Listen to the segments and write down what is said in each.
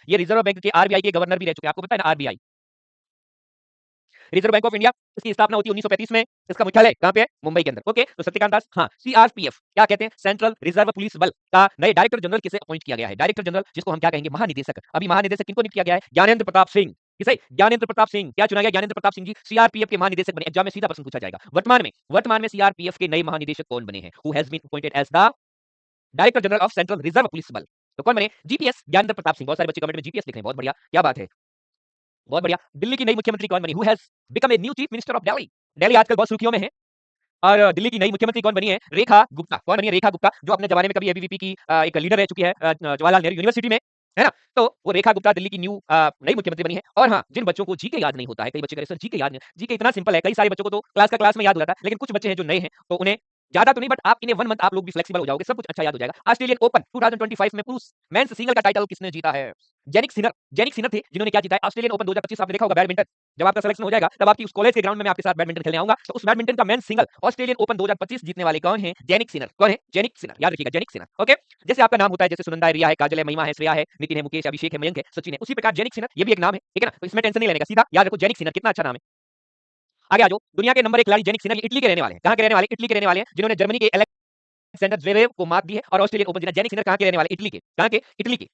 ये reserve bank के RBI के गवर्नर भी रह चुके हैं, आपको पता है ना RBI, reserve bank of India. इसकी स्थापना होती है 1935 में। इसका मुख्यालय कहां पे है? मुंबई के अंदर। ओके, तो सत्यकांत दास, हाँ, सीआरपीएफ क्या कहते हैं? सेंट्रल रिजर्व पुलिस बल का नए डायरेक्टर जनरल किसे अपॉइंट किया गया है? डायरेक्टर जनरल, जिसको हम क्या कहेंगे? महानिदेशक। अभी महानिदेशक किनको नियुक्त किया गया है? ज्ञानेंद्र प्रताप सिंह। किसे? ज्ञानेंद्र प्रताप सिंह। क्या चुना गया? ज्ञानेंद्र प्रताप सिंह जी सीआरपीएफ के महानिदेशक बने। एग्जाम में सीधा प्रश्न पूछा जाएगा। वर्तमान में सीआरपीएफ के नए महानिदेशक कौन बने हैं? Who has been appointed as the director general of central reserve police बल? तो कौन बने? जीपीएस, ज्ञानेंद्र प्रताप सिंह। बहुत सारे बच्चे कमेंट में जीपीएस लिख रहे हैं, बहुत बढ़िया, क्या बात है, बहुत बढ़िया। दिल्ली की नई मुख्यमंत्री कौन बनी? Who has become a new chief minister of Delhi? Delhi आजकल बहुत सुर्खियों में है। और दिल्ली की नई मुख्यमंत्री कौन बनी है? रेखा गुप्ता। कौन बनी है? रेखा गुप्ता, जो अपने जमाने में कभी एबीवीपी की एक लीडर रह चुकी है जवाहरलाल नेहरू यूनिवर्सिटी में, है ना? तो वो रेखा गुप्ता दिल्ली की नई मुख्यमंत्री बनी है। और हाँ, जिन बच्चों को जीके याद नहीं होता है, कई बच्चे कह रहे सर जीके याद नहीं, जीके इतना सिंपल है, कई सारे बच्चों को तो क्लास में याद हो जाता है, लेकिन कुछ बच्चे हैं जो नए हैं, तो उन्हें ज्यादा तो नहीं, बट आप इन्हें 1 मंथ आप लोग भी फ्लेक्सिबल हो जाओगे, सब कुछ अच्छा याद हो जाएगा। ऑस्ट्रेलियन ओपन 2025 में पुरुष मेंस सिंगल का टाइटल किसने जीता है? जेनिक सिनर थे, जिन्होंने क्या जीता है? ऑस्ट्रेलियन ओपन 2025 आपने देखा होगा, बैडमिंटन। जब आपका सिलेक्शन हो जाएगा तब आपकी उस कॉलेज के ग्राउंड में मैं आपके साथ बैडमिंटन खेलने आऊंगा। तो उस बैडमिंटन का मेंस सिंगल ऑस्ट्रेलियन ओपन 2025 जीतने वाले कौन है? Jannik Sinner. कौन है? जेनिक सिनर, याद रखिएगा, जेनिक सिनर। ओके, जैसे आपका नाम होता है, जैसे सुनंदा है, रिया है, काजल है, महिमा है, श्रेया है, नितिन है, मुकेश, अभिषेक है, मयंक है, सचिन है, उसी प्रकार जेनिक सिनर ये भी एक नाम है, ठीक है ना? तो इसमें टेंशन नहीं लेने का, सीधा याद रखो जेनिक सिनर, कितना अच्छा नाम है। आगे आ जाओ, दुनिया के नंबर 1 खिलाड़ी जेनिक सिनर, इटली के रहने वाले हैं। कहां के रहने वाले? इटली के रहने वाले हैं, जिन्होंने जर्मनी के अलेक्जेंडर ज्वेरेव को मात दी है और ऑस्ट्रेलियन ओपन जीता। जेनिक सिनर कहां के रहने वाले? इटली के। कहां के? इटली के।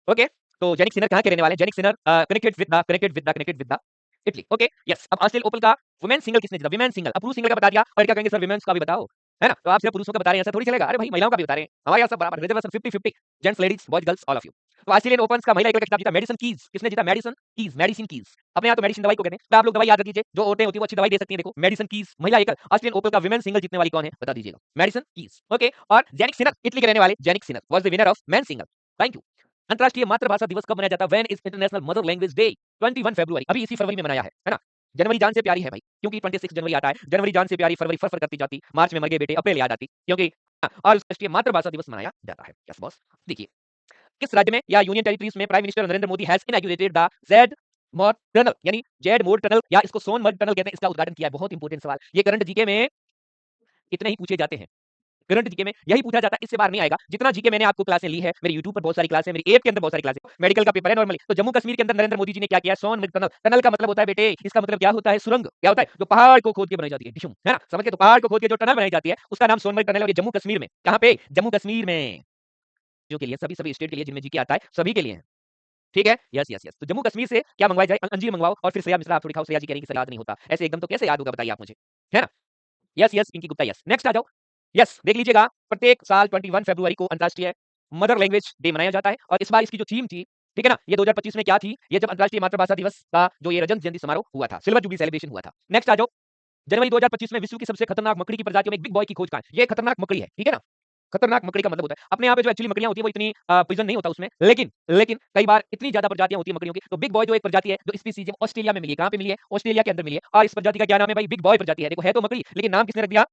ओके, तो जेनिक सिनर कहां के रहने वाले हैं? Jannik Sinner connected with the Italy. Okay, yes. अब ऑस्ट्रेलियन ओपन का वुमेन सिंगल किसने जीता? Women single. अब पुरुष सिंगल का बता दिया, और क्या कहेंगे सर विमेन्स का भी बताओ, है ना? तो आप सिर्फ पुरुषों का बता रहे हैं, ऐसा थोड़ी चलेगा। अरे भाई, महिलाओं का भी बता रहे हैं, हमारे यहाँ सब बराबर, reservation 50-50, gents, ladies, boys, girls, all of you. तो ऑस्ट्रेलियन ओपन का महिला एकल का खिताब जीता मेडिसन कीज। किसने जीता? Medicine keys, medicine keys. अपने यहाँ तो मेडिसिन दवाई को कहते हैं, तो आप लोग दवाई याद रखिए, जो औरतें होती है वो अच्छी दवाई दे सकती हैं। देखो, मेडिसन कीज महिला एकल। ऑस्ट्रेलियन ओपन का विमेन सिंगल जीतने वाली कौन है? बता दीजिएगा। Medicine keys. ओके, और जेनिक सिनर इटली के रहने वाले Jannik Sinner was the winner of men single. Thank you. अंतर्राष्ट्रीय मातृभाषा दिवस कब मनाया जाता है? When is international mother language day? 21 फरवरी, अभी इसी फरवरी में मनाया है ना? जनवरी जान से प्यारी है भाई, क्योंकि 26 जनवरी आता है, जनवरी जान से प्यारी, फरवरी फर करती जाती, मार्च में मर गए बेटे, अप्रैल याद आती, क्योंकि और राष्ट्रीय मातृभाषा दिवस मनाया जाता है। Yes boss. देखिए, किस राज्य में या यूनियन टेरिटरीज में prime minister Narendra Modi has inaugurated the Z more tunnel, यानी जेड मोर टनल, या इसको सोनमर्ग टनल कहते हैं, इसका उद्घाटन किया है? बहुत इंपॉर्टेंट सवाल, ये करंट जीके में इतने ही पूछे जाते हैं, करंट जीके में यही पूछा जाता है, इससे बाहर नहीं आएगा। जितना जीके मैंने आपको क्लासें ली है, मेरे यूट्यूब पर बहुत सारी क्लासें, मेरी ऐप के अंदर बहुत सारी क्लासें, मेडिकल का पेपर है नॉर्मली। तो जम्मू कश्मीर के अंदर नरेंद्र मोदी जी ने क्या किया? सोनमर्ग टनल। टनल का मतलब होता है बेटे, इसका मतलब क्या होता है? सुरंग। क्या होता है? जो पहाड़ को खोद के बनाई जाती है, डिशुम, है ना? समझ के? तो पहाड़ को खोद के जो टनल बनाई जाती है, उसका नाम सोनमर्ग टनल है, और ये जम्मू कश्मीर में। कहां पे? जम्मू कश्मीर में। जो के लिए, सभी सभी स्टेट के लिए जिनमें जीके आता है, सभी के लिए है, ठीक है? Yes yes yes. तो जम्मू कश्मीर से क्या मंगवाया जाए? अंजीर मंगवाओ, और फिर श्रेया मिश्रा आप थोड़ी खाओ। श्रेया जी कह रही है कि सर याद नहीं होता, ऐसे एकदम तो कैसे याद होगा बताइए आप मुझे, है ना? Yes yes, Pinky Gupta, yes. Next आ जाओ। यस, देख लीजिएगा, प्रत्येक साल 21 फरवरी को अंतर्राष्ट्रीय मदर लैंग्वेज डे मनाया जाता है, और इस बार इसकी जो थीम थी, ठीक है ना, ये 2025 में क्या थी? ये जब अंतर्राष्ट्रीय मातृभाषा दिवस का जो ये रजत जयंती समारोह हुआ था, सिल्वर जुबली सेलिब्रेशन हुआ था। नेक्स्ट आ जाओ, जनवरी 2025 में विश्व की सबसे खतरनाक मकड़ी की प्रजातियों में एक बिग बॉय की खोज कहां है? ये खतरनाक मकड़ी है, ठीक है ना? खतरनाक मकड़ी का मतलब होता है अपने यहाँ पे जो एक्चुअली मकड़ियां होती है वो इतनी पॉइजन नहीं होता उसमें, लेकिन लेकिन कई बार इतनी ज्यादा प्रजातियां होती है मकड़ियों की। तो बिग बॉय जो एक प्रजाति है, जो स्पीसीज है, ऑस्ट्रेलिया में मिली है। कहां पे मिली है? ऑस्ट्रेलिया के अंदर मिली है, और इस प्रजाति का क्या नाम है भाई? बिग बॉय प्रजाति है। देखो, है तो मकड़ी, लेकिन नाम किसने रख दिया?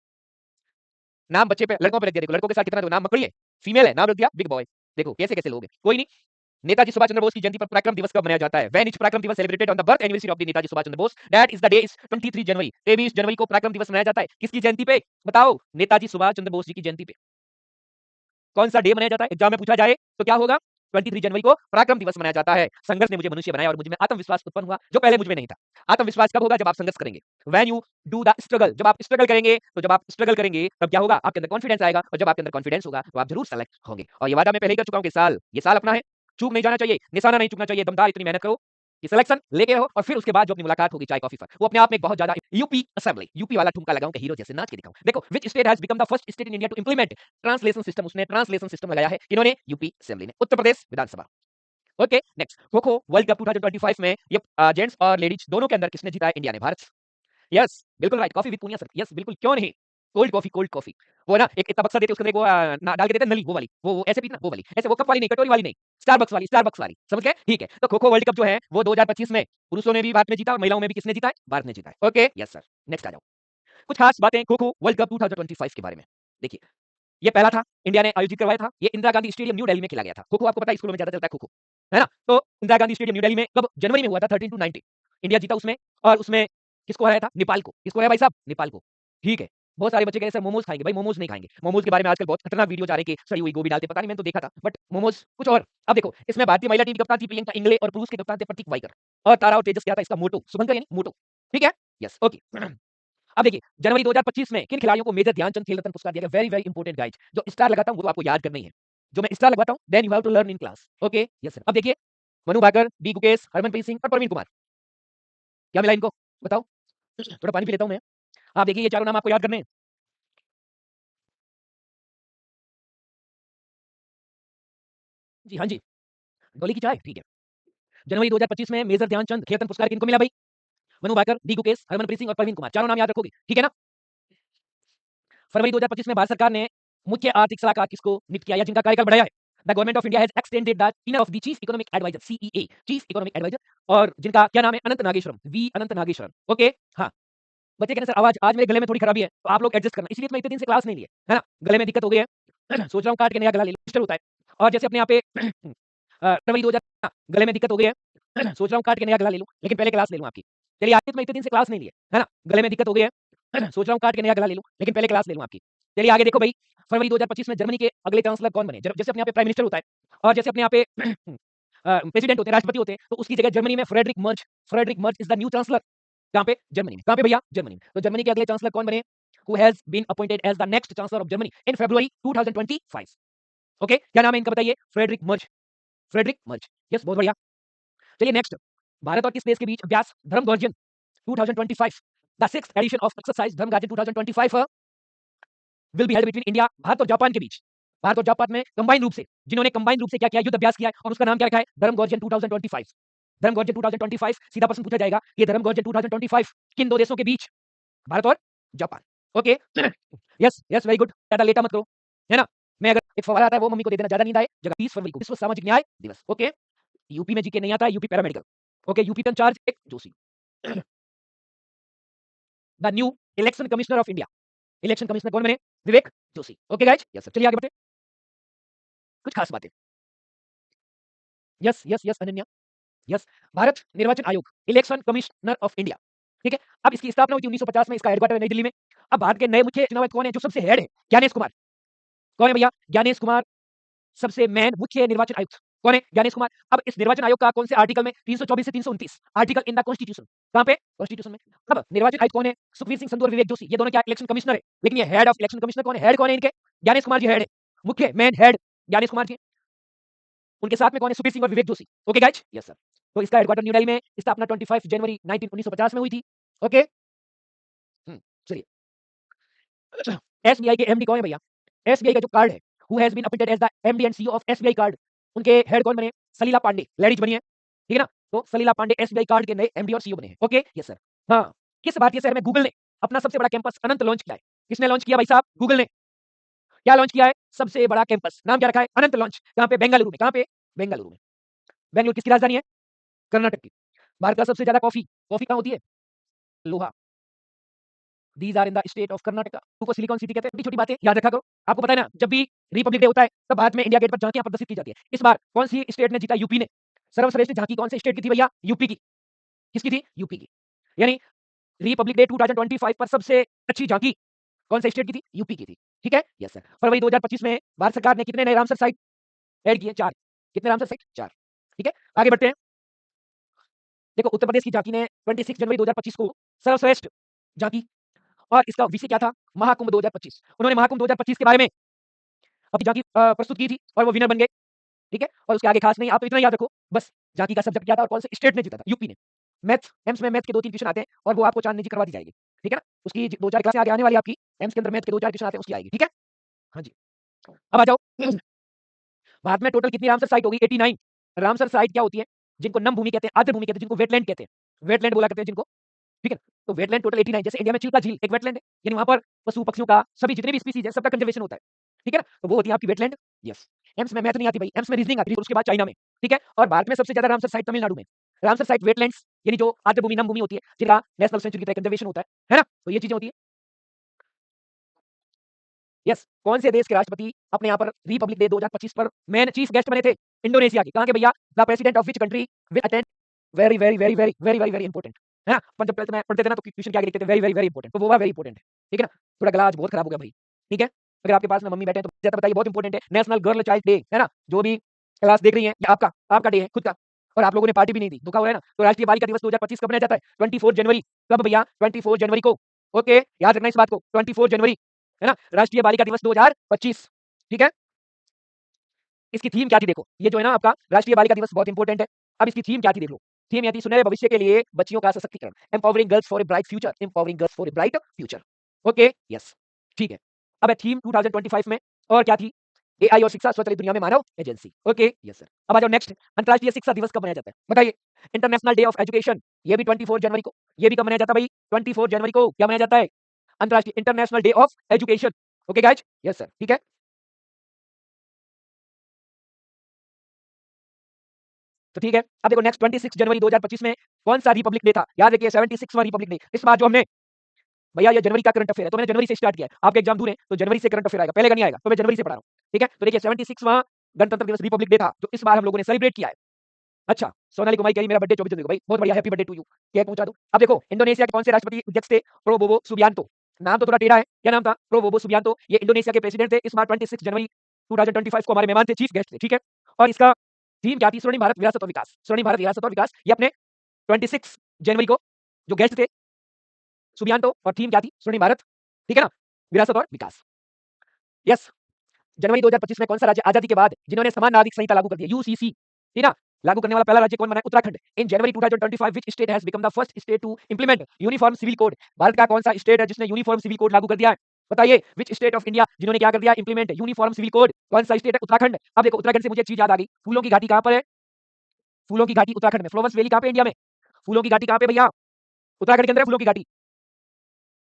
नाम बच्चे पे, लड़कों पे रख दिया। देखो, लड़कों के साथ कितना, नाम मकड़ी है, फीमेल है, नाम रख दिया बिग बॉय। देखो कैसे कैसे लोग हैं। कोई नहीं। नेताजी सुभाष चंद्र बोस की जयंती पर पराक्रम दिवस कब मनाया जाता है? व्हेन इज पराक्रम दिवस celebrated on the birth anniversary of the Netaji Subhash Chandra Bose? That is the day is 23 जनवरी। 23 जनवरी को पराक्रम दिवस मनाया जाता है, किसकी जयंती पे? बताओ, नेताजी सुभाष चंद्र बोस जी की जयंती पे। कौन सा डे मनाया जाता है? एग्जाम में पूछा जाए तो क्या होगा? 23 जनवरी को पराक्रम दिवस मनाया जाता है। संघर्ष ने मुझे मनुष्य बनाया, और मुझ में आत्मविश्वास उत्पन्न हुआ, जो पहले मुझ में नहीं था। आत्मविश्वास कब होगा? जब आप संघर्ष करेंगे। When you do the struggle, जब आप स्ट्रगल करेंगे, तो जब आप स्ट्रगल करेंगे तब क्या होगा? आपके अंदर कॉन्फिडेंस आएगा, और जब आपके अंदर कॉन्फिडेंस होगा तो आप जरूर सेलेक्ट होंगे। और ये वादा मैं पहले ही कर चुका हूं कि साल, ये साल अपना है, चूक नहीं जाना चाहिए, निशाना नहीं चूकना चाहिए। दमदार इतनी मेहनत करो कि सिलेक्शन लेके रहो, और फिर उसके बाद जो अपनी मुलाकात होगी चाय कॉफी पर, वो अपने आप में एक बहुत ज्यादा। यूपी असेंबली, यूपी वाला ठुमका लगाऊं कि हीरो जैसे नाच के दिखाऊं। देखो, which state has become the first state in India to implement translation system? उसने ट्रांसलेशन सिस्टम लगाया है, किन्होंने? यूपी असेंबली ने। उत्तर प्रदेश विधानसभा। Okay, next, kho kho world cup 2025 में ये जेंट्स और लेडीज दोनों के अंदर किसने जीता है? इंडिया ने, भारत। यस, बिल्कुल right. Coffee with Punia sir, yes बिल्कुल, क्यों नहीं। Cold coffee, cold coffee. वो ना एक इतना बक्सा देते, उसके अंदर एक वो डाल के देते हैं नली, वो वाली, वो ऐसे पीना, वो वाली, ऐसे, वो कप वाली नहीं, कटोरी वाली नहीं, स्टारबक्स वाली, स्टारबक्स वाली, समझ गए? ठीक है। तो खो खो वर्ल्ड कप जो है वो 2025 में पुरुषों ने भी भारत में जीता, और महिलाओं में भी किसने जीता है? भारत ने जीता है। Okay, yes sir. नेक्स्ट आ जाओ, कुछ खास बातें खो खो वर्ल्ड कप 2025 के बारे में। देखिए, ये पहला था, इंडिया ने आयोजित करवाया था, ये इंदिरा गांधी स्टेडियम न्यू दिल्ली में खेला गया था। खो खो आपको पता है स्कूलों में ज्यादा चलता है खो खो, है ना? तो इंदिरा गांधी स्टेडियम न्यू दिल्ली में कब? जनवरी में हुआ था, 13 to 19। इंडिया जीता उसमें, और उसमें किसको हराया था? नेपाल को। किसको हराया भाई साहब? नेपाल को, ठीक है। बहुत सारे बच्चे कह रहे सर मोमोज खाएंगे, भाई मोमोज नहीं खाएंगे। मोमोज के बारे में आजकल बहुत खतरनाक वीडियो जा रहे हैं कि सड़ी हुई गोभी डालते, पता नहीं, मैंने तो देखा था, बट मोमोज कुछ और। अब देखो, इसमें भारतीय महिला टीम की कप्तान थी प्रियंका इंगले और पुरुष के कप्तान थे प्रतीक वाइकर, और तारा और तेजस क्या था इसका मोटो, शुभंकर यानी मोटो। ठीक है, यस, ओके। अब देखिए, जनवरी 2025 में किन खिलाड़ियों को मेजर ध्यानचंद खेल रत्न पुरस्कार दिया गया? वेरी वेरी इंपॉर्टेंट गाइज, जो स्टार लगाता हूं वो आपको याद करना ही है। जो मैं स्टार लगवाता हूं, then you have to learn in class. Okay, yes sir. अब देखिए, मनु भाकर, डी गुकेश, हरमनप्रीत सिंह और प्रवीण कुमार, क्या मिला इनको? बताओ। थोड़ा पानी पी लेता हूं मैं। आप देखिए, ये चारों नाम आपको याद करने हैं। जी हाँ जी, डोली की चाय, ठीक है। जनवरी 2025 में मेजर ध्यानचंद खेल रत्न पुरस्कार किनको मिला भाई? मनु भाकर, डी गुकेश, हरमनप्रीत सिंह और प्रवीण कुमार, चारों नाम याद रखोगे, ठीक है ना? फरवरी 2025 में भारत सरकार ने मुख्य आर्थिक सलाहकार किसको नियुक्त किया या जिनका कार्यकाल बढ़ाया है? The government of India has extended the tenure of the chief economic adviser, CEA, chief economic adviser, और जिनका क्या नाम है? अनंत नागेश्वरम, वी अनंत नागेश्वरम। ओके, हाँ। बच्चे कह रहे हैं सर आवाज आज मेरे गले में थोड़ी खराबी है, तो आप लोग एडजस्ट करना, इसलिए तो मैं इतने दिन से क्लास नहीं लिया है ना, गले में दिक्कत हो गई है। सोच रहा हूँ काट के नया गला ले लूं, डिस्टर्ब होता है। और जैसे अपने यहाँ पे फरवरी 2000 गले में दिक्कत हो गई है। सोच रहा हूँ काट के नया गला ले लूं, लेकिन पहले क्लास ले लूं आपकी। चलिए, आज तो मैं इतने दिन से क्लास नहीं लिया है ना, गले में दिक्कत हो गई है। सोच रहा हूँ काट के नया गला ले लूं, लेकिन पहले क्लास ले लूं आपकी। चलिए आगे देखो भाई, फरवरी 2025 में जर्मनी के अगले चांसलर कौन बने? जैसे अपने यहाँ पे प्राइम मिनिस्टर होता है, और जैसे अपने यहाँ पे प्रेसिडेंट होते हैं, राष्ट्रपति होते हैं, तो उसकी जगह जर्मनी में Friedrich Merz is the new chancellor. कहाँ पे? जर्मनी में। कहाँ पे भैया? जर्मनी में। तो जर्मनी के अगले चांसलर कौन बने? Who has been appointed as the next chancellor of Germany in February 2025? Okay, क्या नाम है इनका बताइए? फ्रेडरिक मर्ज, यस, बहुत बढ़िया। चलिए नेक्स्ट, भारत और किस देश के बीच अभ्यास धर्म गर्जन 2025, the sixth addition of exercise धर्म गर्जन 2025 will be held between India, Bharat और जापान के बीच। भारत और जापान में कंबाइन रूप से, जिन्होंने कंबाइन रूप से क्या किया? युद्ध अभ्यास किया है, और उसका नाम क्या रखा है? धर्म गर्जन 2025। धर्म गर्जन 2025, सीधा प्रश्न पूछा जाएगा, ये धर्म गर्जन 2025 किन दो देशों के बीच? भारत और Japan. Okay, yes yes, very good, ज्यादा लेटा मत करो, है ना। मैं अगर एक फवारा आता है वो मम्मी को दे देना, ज्यादा नींद आए। जगह 30 फरवरी को विश्व सामाजिक न्याय दिवस। ओके, यूपी में जीके नहीं आता है, यूपी पैरामेडिकल। ओके, यूपी पे इंचार्ज एक Joshi. The new election commissioner of India, election commissioner कौन बने? Vivek Joshi. Okay guys, yes sir. चलिए आगे बढ़ते, कुछ खास बातें। Yes yes yes Ananya, yes. Bharat निर्वाचन आयोग, इलेक्शन कमिश्नर ऑफ इंडिया, ठीक है। अब इसकी स्थापना हुई थी 1950 में, इसका हेडक्वार्टर नई दिल्ली में। अब भारत के नए मुख्य चुनाव आयुक्त कौन है? जो सबसे हेड है, ज्ञानेश कुमार। कौन है भैया? ज्ञानेश कुमार, सबसे मेन मुख्य निर्वाचन आयुक्त कौन है? ज्ञानेश कुमार। अब इस निर्वाचन आयोग का कौन से आर्टिकल में? 324 से 329 आर्टिकल इन द कॉन्स्टिट्यूशन। कहां पे? कॉन्स्टिट्यूशन में। अब निर्वाचन आयुक्त कौन है? सुखवीर सिंह संधू और विवेक जोशी, ये दोनों क्या इलेक्शन कमिश्नर है, लेकिन ये हेड ऑफ इलेक्शन कमिश्नर कौन है? हेड कौन है इनके? ज्ञानेश कुमार जी हेड है, मुख्य मेन हेड ज्ञानेश कुमार जी। उनके साथ में कौन है? सुखवीर सिंह और Vivek Joshi. Okay guys, yes sir. तो इसका हेडक्वार्टर न्यू दिल्ली में, स्थापना 25 जनवरी 1950 में हुई थी। ओके, चलिए। एसबीआई के एमडी कौन है भैया? एसबीआई का जो कार्ड है, who has been appointed as the MD and CEO of SBI card, उनके हेड कौन बने? सलीला पांडे, लेडीज बनी है, ठीक है ना। तो सलीला पांडे एसबीआई कार्ड के नए एमडी और सीईओ बने हैं। Okay, yes sir. हाँ, किस भारतीय शहर में गूगल ने अपना सबसे बड़ा कैंपस अनंत लॉन्च किया है? किसने लॉन्च किया भाई साहब? गूगल ने। क्या लॉन्च किया है? सबसे बड़ा कैंपस, नाम क्या रखा है? अनंत लॉन्च। कहां पे? बेंगलुरु में। कहां पे? बेंगलुरु में। बेंगलुरु किसकी राजधानी है? कर्नाटक की। भारत का सबसे ज्यादा कॉफी, कॉफी कहां होती है? लोहा। These are in the state of Karnataka. को सिलिकॉन सिटी कहते हैं। छोटी छोटी बातें याद रखा करो, आपको पता है ना, जब भी रिपब्लिक डे होता है तब भारत में इंडिया गेट पर झांकियां प्रदर्शित की जाती है। इस बार कौन सी स्टेट ने जीता? यूपी ने। सर्वश्रेष्ठ झांकी कौन से स्टेट की थी भैया? यूपी की। किसकी थी? यूपी की। यानी रिपब्लिक डे 2025 पर सबसे अच्छी झांकी कौन से स्टेट की थी? यूपी की थी। ठीक है, यस सर। फरवरी 2025 में भारत सरकार ने कितने नए रामसर साइट ऐड किए? 4। कितने रामसर साइट? 4। ठीक है, आगे बढ़ते हैं। देखो, उत्तर प्रदेश की झांकी ने 26 जनवरी 2025 को सर्वश्रेष्ठ झांकी, और इसका विषय क्या था? महाकुंभ 2025। उन्होंने महाकुंभ 2025 के बारे में अपनी झांकी प्रस्तुत की थी, और वो विनर बन गए। ठीक है, और उसके आगे खास नहीं, आप तो इतना याद रखो बस, झांकी का सब्जेक्ट क्या था और कौन से स्टेट ने जीता था? यूपी ने। मैथ्स, एम्स में मैथ के 2-3 क्वेश्चन आते हैं, और वो आपको चांदनी जी करवा दी जाएगी। ठीक है ना, उसकी 2-4 क्लासें आगे आने वाली आपकी, एम्स के अंदर मैथ के 2-4 क्वेश्चन आते हैं, उसकी आएगी। ठीक है, हाँ जी। अब आ जाओ, भारत में टोटल कितनी रामसर साइट होगी? 89। रामसर साइट क्या होती है? जिनको नम भूमि कहते हैं, आर्द्र भूमि कहते हैं, जिनको वेटलैंड कहते हैं, वेटलैंड बोला करते हैं जिनको। ठीक है, तो वेटलैंड टोटल 89। जैसे इंडिया में चिल्का झील एक वेटलैंड है, यानी वहां पर पशु पक्षियों का, सभी जितने भी स्पीसीज है, सबका कंजर्वेशन होता है। ठीक है ना, तो वो होती है आपकी वेटलैंड। यस, एम्स में मैथ नहीं आती भाई, एम्स में रीजनिंग आती है, उसके बाद चाइना में। ठीक है, और भारत में सबसे ज्यादा रामसर साइट तमिलनाडु में। रामसर साइट वेटलैंड्स, यानी जो आर्द्र भूमि नम भूमि होती है, जिनका नेशनल सेंचुरी की तरह कंजर्वेशन होता है ना, तो ये चीजें होती है। यस, कौन से देश के राष्ट्रपति अपने यहाँ पर रिपब्लिक डे 2025 पर मेन चीफ गेस्ट बने थे? इंडोनेशिया के। कहाँ के भैया? The president of which country will attend? Very very very very very very very important. है ना। अपन जब 12th में पढ़ते थे ना तो क्वेश्चन क्या लिखते थे, वेरी वेरी वेरी इंपॉर्टेंट, तो वो वेरी इंपॉर्टेंट है, ठीक है ना। थोड़ा गला आज बहुत खराब हो गया भाई, ठीक है। अगर आपके पास में मम्मी बैठे हैं तो ज्यादा बताइए, बहुत इंपॉर्टेंट है, नेशनल गर्ल चाइल्ड डे, है ना। जो भी क्लास देख रही है, आपका आपका डे है खुद का, और आप लोगों ने पार्टी भी नहीं दी, धोखा हुआ है ना। तो राष्ट्रीय बालिका दिवस 2025 कब मनाया जाता है? 24 जनवरी। कब भैया? 24 जनवरी को। ओके, याद रखना इस बात को, 24 जनवरी, है ना, राष्ट्रीय बालिका दिवस 2025, ठीक है। इसकी थीम क्या थी देखो, ये जो है ना आपका राष्ट्रीय बालिका दिवस बहुत इंपॉर्टेंट है। अब इसकी थीम क्या थी देख लो, थीम यह थी सुनहरे भविष्य के लिए बच्चियों का सशक्तिकरण, empowering girls for a bright future, empowering girls for a bright future. Okay, yes, ठीक है। अब है थीम 2025 में, और क्या थी? एआई और शिक्षा स्वचालित दुनिया में मानव एजेंसी। Okay, yes sir. अब आ जाओ नेक्स्ट, अंतर्राष्ट्रीय शिक्षा दिवस कब मनाया जाता है बताइए? इंटरनेशनल डे ऑफ एजुकेशन, ये भी 24 जनवरी को। ये भी कब मनाया जाता है भाई? 24 जनवरी को। क्या मनाया जाता है? अंतर्राष्ट्रीय international day of education. Okay guys, yes sir, ठीक है। तो ठीक है, अब देखो नेक्स्ट 26 जनवरी 2025 में कौन सा रिपब्लिक डे था? याद रखिए 76वां रिपब्लिक डे। इस बार जो हमने, भैया ये जनवरी का करंट अफेयर है तो मैंने जनवरी से स्टार्ट किया है, आपके एग्जाम दूर है तो जनवरी से करंट अफेयर आएगा, पहले का नहीं आएगा, तो मैं जनवरी से पढ़ा रहा हूँ, ठीक है। तो देखिए 76वां गणतंत्र दिवस रिपब्लिक डे था जो इस बार हम लोगों ने सेलिब्रेट किया है। अच्छा, सोनाली कुमारी कह रही मेरा बर्थडे 24 जनवरी को, भाई बहुत बढ़िया, happy birthday to you, cake पहुंचा दो। अब देखो इंडोनेशिया के कौन से राष्ट्रपति अध्यक्ष थे? Prabowo Subianto. नाम तो थोड़ा टेढ़ा है, क्या नाम था? Prabowo Subianto. ये इंडोनेशिया के प्रेसिडेंट थे, इस बार 26 जनवरी 2025 को हमारे मेहमान थे, चीफ गेस्ट थे, ठीक है। और इसका थीम क्या थी? स्वर्णिम भारत विरासत और विकास, स्वर्णिम भारत विरासत और विकास, ये अपने 26 जनवरी को जो गेस्ट थे सुबियांतो, और थीम क्या थी? स्वर्णिम भारत, ठीक है ना, विरासत और विकास। यस, जनवरी 2025 में कौन सा राज्य आजादी के बाद जिन्होंने समान नागरिक संहिता लागू कर दी? यूसीसी, ठीक ना। लागू करने वाला पहला राज्य कौन बना है? Uttarakhand. In January 2025 which state has become the first state to implement uniform civil code? Bharat का कौन सा स्टेट है जिसने यूनिफॉर्म सिविल कोड लागू कर दिया है? बताइए, व्हिच स्टेट ऑफ इंडिया जिन्होंने क्या कर दिया? Implement uniform civil code. कौन सा स्टेट है? उत्तराखंड। अब देखो उत्तराखंड से मुझे एक चीज याद आ गई, फूलों की घाटी कहां पर है? फूलों की घाटी उत्तराखंड में। फ्लावर्स वैली कहां पे? इंडिया में। फूलों की घाटी कहां पे भैया? उत्तराखंड के अंदर है फूलों की घाटी,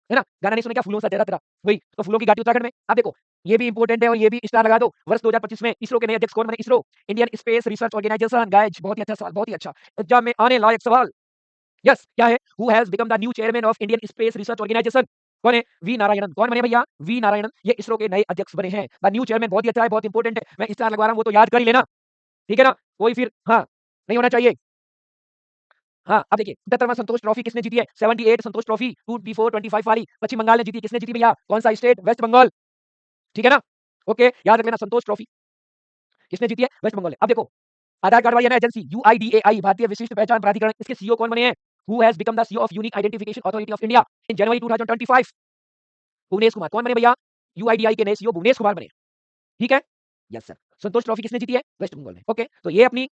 है ना। गाना नहीं सुने क्या? फूलों सा चेहरा तेरा, वही तो फूलों की घाटी उत्तराखंड में। अब देखो ये भी इंपॉर्टेंट है और ये भी स्टार लगा दो। वर्ष 2025 में इसरो के नए अध्यक्ष कौन बने? ISRO, Indian space research organisation. Guys बहुत ही अच्छा सवाल, बहुत ही अच्छा, एग्जाम में आने लायक सवाल। यस, क्या है? Who has become the new chairman of Indian space research organisation? कौन है? वी नारायणन। कौन बने भैया? वी नारायणन, ये इसरो के नए अध्यक्ष बने हैं। द न्यू चेयरमैन बहुत ही अच्छा है, बहुत इंपॉर्टेंट है, मैं स्टार लगवा रहा हूं, वो तो याद कर ही लेना, ठीक है ना। कोई फिर हाँ नहीं होना चाहिए। हाँ, अब देखिए 75वां संतोष ट्रॉफी किसने जीती है? 78 संतोष ट्रॉफी 2 बिफोर 25 वाली पश्चिम बंगाल ने जीती। किसने जीती भैया? कौन सा स्टेट? वेस्ट बंगाल, ठीक है ना। ओके, याद रख लेना, संतोष ट्रॉफी किसने जीती है? वेस्ट बंगाल ने। अब देखो आधार कार्ड वाली है ना एजेंसी, यूआईडीएआई, भारतीय विशिष्ट पहचान प्राधिकरण, इसके सीईओ कौन बने हैं? Who has become the CEO of unique identification authority of India in January 2025? Bhuvnesh Kumar. कौन बने भैया? यूआईडीआई के नए सीईओ भुवनेश कुमार बने, ठीक है। Yes sir. संतोष ट्रॉफी किसने जीती है? वेस्ट बंगाल ने। ओके, तो ये अपनी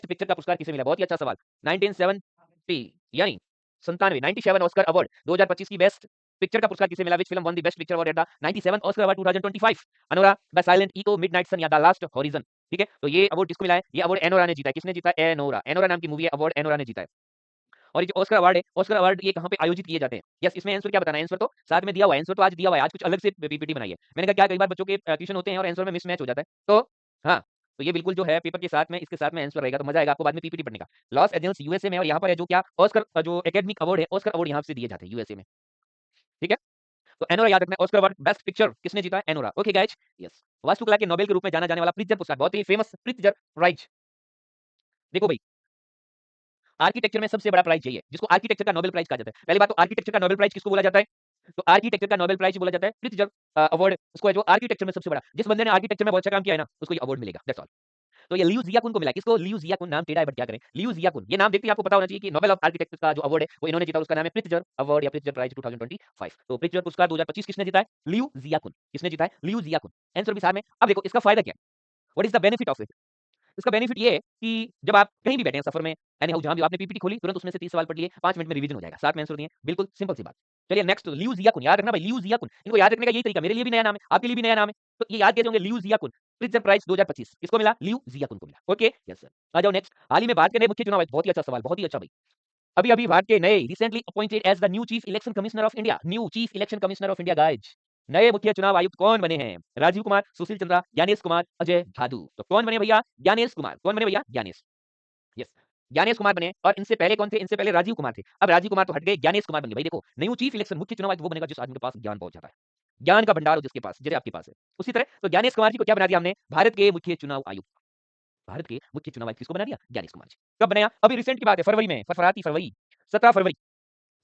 पिक्चर का पुरस्कार किसे मिला? बहुत ही अच्छा सवाल। 1970 यानी 97 97 ऑस्कर अवार्ड 2025 की बेस्ट पिक्चर का पुरस्कार किसे मिला? Which film won the best picture award at the 97 Oscar award 2025? Anora, the silent echo, midnight sun या द लास्ट हॉरिजन, ठीक है। तो ये अवार्ड किसको मिला है? ये अवार्ड एनोरा ने जीता है। किसने जीता है? एनोरा, एनोरा नाम की मूवी है, अवार्ड एनोरा ने जीता है। और ये जो ऑस्कर अवार्ड है, ऑस्कर अवार्ड ये कहाँ पे आयोजित किए जाते हैं? यस, इसमें आंसर क्या बताना है? आंसर तो साथ में दिया हुआ है, आंसर तो आज दिया हुआ है, आज कुछ अलग से पीपीटी बनाई है। मैंने कहा क्या कई बार बच्चों के ट्यूशन होते हैं और आंसर में मिसमैच हो जाता है, तो हाँ, तो ये बिल्कुल जो है पेपर के साथ में इसके साथ में आंसर रहेगा, तो मजा आएगा आपको बाद में पीपीटी पढ़ने का। लॉस एंजल्स यूएसए में, और यहाँ पर है जो क्या ऑस्कर जो एकेडमिक अवार्ड है, ऑस्कर अवार्ड यहाँ से दिए जाते हैं यूएसए में, ठीक है। तो एनोरा याद रखना है, ऑस्कर अवार्ड बेस्ट पिक्चर किसने जीता है? एनोरा। Okay guys, yes. वास्तुकला के नोबेल के रूप में जाना जाने वाला प्रित्जर पुरस्कार, बहुत ही फेमस प्रित्जर प्राइज। देखो भाई आर्किटेक्चर में सबसे बड़ा प्राइज यही है जिसको आर्किटेक्चर का नोबेल प्राइज कहा जाता है। पहली बात तो आर्किटेक्चर का नोबेल प्राइज किसको बोला जाता है? तो आर्किटेक्चर का नोबेल प्राइज बोला जाता है प्रित्जर अवार्ड, उसको है जो आर्किटेक्चर में सबसे बड़ा, जिस बंदे ने आर्किटेक्चर में बहुत अच्छा काम किया है ना उसको ये अवार्ड मिलेगा, दैट्स ऑल। तो ये लियू जियाकुन को मिला। किसको? लियू जियाकुन, नाम टेढ़ा है बट क्या करें, लियू जियाकुन, ये नाम देखते ही आपको पता होना चाहिए कि नोबेल ऑफ आर्किटेक्चर का जो अवार्ड है वो इन्होंने जीता, उसका नाम है प्रित्जर अवार्ड या प्रित्जर प्राइज 2025। तो प्रित्जर पुरस्कार 2025 किसने जीता है? लियू जियाकुन। किसने जीता है? लियू जियाकुन। आंसर भी साथ में। अब देखो इसका फायदा क्या है, what is the benefit of it? इसका बेनिफिट ये है कि जब आप कहीं भी बैठे हैं सफर में, एनी हाउ जहां भी आपने पीपीटी खोली तुरंत उसमें से 30 सवाल पढ़ लिए, 5 मिनट में रिवीजन हो जाएगा, साथ में आंसर दिए, बिल्कुल सिंपल सी बात। चलिए नेक्स्ट, लियू जियाकुन, याद रखना भाई, लियू जियाकुन, इनको याद रखने का यही तरीका, मेरे लिए भी नया नाम है, आपके लिए भी नया नाम है, तो ये याद कैसे होंगे? लियू जियाकुन, प्रित्जर प्राइज 2025 किसको मिला? लियू जियाकुन को मिला। Okay, yes sir. आ जाओ नेक्स्ट, हाल ही में भारत के नए मुख्य चुनाव आयुक्त, बहुत ही अच्छा सवाल, बहुत ही अच्छा भाई। अभी अभी भारत के नए recently appointed as the new chief election commissioner of India, new chief election commissioner of India guys, नए मुख्य चुनाव आयुक्त कौन बने हैं? राजीव कुमार, सुशील चंद्रा, ज्ञानेश कुमार, अजय भादु। तो कौन बने भैया? ज्ञानेश कुमार। कौन बने भैया? ज्ञानेश, यस, ज्ञानेश कुमार बने। और इनसे पहले कौन थे? इनसे पहले राजीव कुमार थे, अब राजीव कुमार तो हट गए, ज्ञानेश कुमार बन गए। भाई देखो न्यू चीफ इलेक्शन मुख्य चुनाव आयुक्त वो बनेगा जिस आदमी के पास ज्ञान बहुत ज्यादा है, ज्ञान का भंडार हो जिसके पास, जैसे आपके पास है, उसी तरह तो ज्ञानेश कुमार जी को क्या बना दिया हमने? भारत के मुख्य चुनाव आयुक्त। भारत के मुख्य चुनाव आयुक्त किसको बना दिया? ज्ञानेश कुमार जी। कब बनाया? अभी रिसेंट की बात है, फरवरी में, फरफराती फरवरी, 17 फरवरी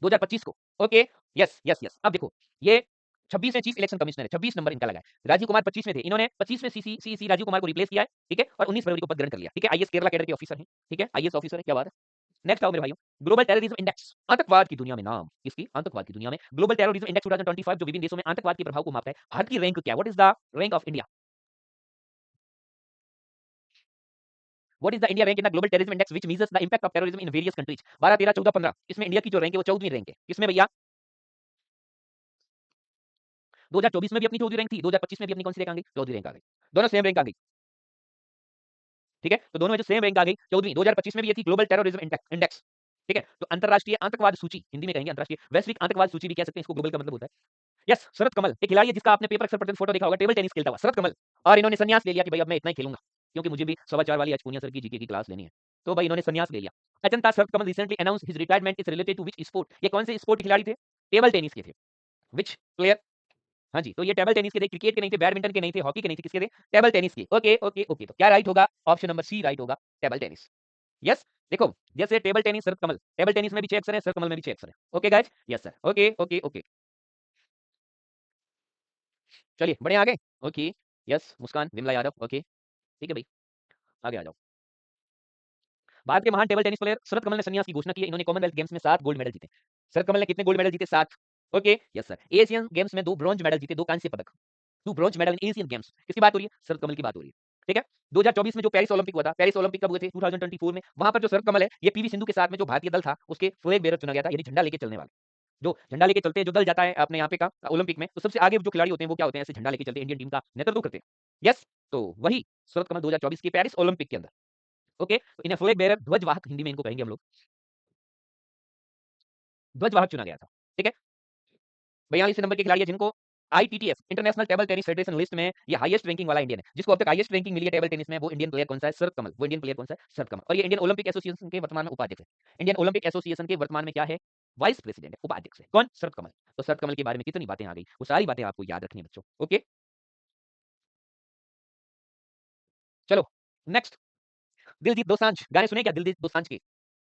2025 को। Okay, yes yes yes. अब देखो, ये 26 में चीफ इलेक्शन कमिश्नर है, 26 नंबर इनका लगा है। राजीव कुमार 25 में थे, इन्होंने 25 में सीसी राजीव कुमार को रिप्लेस किया है, ठीक है, और 19 फरवरी को पद ग्रहण कर लिया, ठीक है। आईएएस केरला कैडर के ऑफिसर हैं, ठीक है, आईएएस ऑफिसर है, क्या बात है। नेक्स्ट आओ मेरे भाइयों, ग्लोबल टेररिज्म इंडेक्स, आतंकवाद की दुनिया में नाम, किसकी? आतंकवाद की दुनिया में ग्लोबल टेररिज्म इंडेक्स 2025 जो विभिन्न देशों में आतंकवाद के प्रभाव को मापता है। भारत की रैंक क्या? What is the rank of India? What is the India rank in the global terrorism index which measures the impact of terrorism in various countries? 12 13 14 15, इसमें इंडिया की जो रैंक है वो 14वीं रैंक है। किसमें भैया? 2024 में भी अपनी 14वीं रैंक थी, 2025 में भी अपनी कौन सी रैंक आ गई? 14वीं रैंक आ गई। दोनों सेम रैंक आ गई, ठीक है। तो दोनों में जो सेम रैंक आ गई 14वीं, 2025 में भी ये थी ग्लोबल टेररिज्म इंडेक्स, ठीक है। तो अंतरराष्ट्रीय आतंकवाद सूची, हिंदी में कहेंगे अंतरराष्ट्रीय वैश्विक आतंकवाद सूची भी कह सकते हैं इसको, ग्लोबल का मतलब होता है। यस, शरत कमल एक खिलाड़ी है जिसका आपने पेपर अक्सर पढ़ते फोटो देखा होगा, टेबल टेनिस खेलता हुआ शरत कमल, और इन्होंने संन्यास ले लिया कि भाई अब मैं इतना ही खेलूंगा, क्योंकि मुझे भी 4:15 वाली आज पूनिया सर की जीके की क्लास लेनी है। तो भाई इन्होंने संन्यास ले लिया। Achanta Sharath Kamal recently announce his retirement is related to which sport? ये कौन से स्पोर्ट के खिलाड़ी थे? टेबल टेनिस के थे। Which player? हाँ जी, तो ये टेबल टेनिस के थे, क्रिकेट के नहीं थे, बैडमिंटन के नहीं थे, हॉकी के नहीं थे, किसके थे? टेबल टेनिस के। ओके ओके ओके, तो क्या राइट होगा? ऑप्शन नंबर सी राइट होगा, टेबल टेनिस। यस, देखो, जैसे table tennis Sharath Kamal, table tennis में भी 6 अक्षर है, शरत कमल में भी 6 अक्षर है। Okay guys, yes sir, okay okay okay. चलिए बढ़े आगे। ओके, यस, मुस्कान विमला यादव, ओके, ठीक है भाई, आगे आ जाओ। भारत के महान table tennis player Sharath Kamal ने संन्यास की घोषणा की है। इन्होंने कॉमनवेल्थ गेम्स में 7 गोल्ड मेडल जीते। शरत कमल ने कितने गोल्ड मेडल जीते? 7। Okay, yes sir. Asian games में 2 ब्रॉन्ज मेडल जीते, 2 कांस्य पदक, 2 bronze medal in Asian games. किसकी बात हो रही है? शरत कमल की बात हो रही है, ठीक है। 2024 में जो पेरिस ओलंपिक हुआ था, पेरिस ओलंपिक कब हुए थे? 2024 में। वहां पर जो शरत कमल है, ये पीवी सिंधु के साथ में जो भारतीय दल था, उसके फ्लैग बेरर चुना गया था, यानी झंडा लेके चलने वाला। जो झंडा लेके चलते हैं, जो दल जाता है अपने यहाँ पे का ओलंपिक में, तो सबसे आगे जो खिलाड़ी होते हैं वो क्या होते हैं? ऐसे झंडा लेके चलते हैं, इंडियन टीम का नेतृत्व करते हैं। यस, तो वही शरत कमल 2024 के पेरिस ओलंपिक के अंदर। ओके, तो इन्हें फ्लैग बेरर, ध्वजवाहक हिंदी में इनको कहेंगे हम लोग, ध्वजवाहक चुना गया था, ठीक है। 42 नंबर के खिलाड़ी है जिनको ITTF international table tennis federation list में ये हाईएस्ट रैंकिंग वाला इंडियन है, जिसको अब तक हाईएस्ट रैंकिंग मिली है टेबल टेनिस में, वो इंडियन प्लेयर कौन सा है? शरत कमल। वो इंडियन प्लेयर कौन सा है? शरत कमल। और ये इंडियन ओलंपिक एसोसिएशन के वर्तमान में उपाध्यक्ष है। इंडियन ओलंपिक एसोसिएशन के वर्तमान में क्या है? वाइस प्रेसिडेंट है, उपाध्यक्ष है। कौन? शरत कमल। तो शरत कमल के बारे में कितनी बातें आ गई, वो सारी बातें आपको याद रखनी है बच्चों। ओके, चलो नेक्स्ट। दिलजीत दोसांझ, गाने सुने क्या दिलजीत दोसांझ के?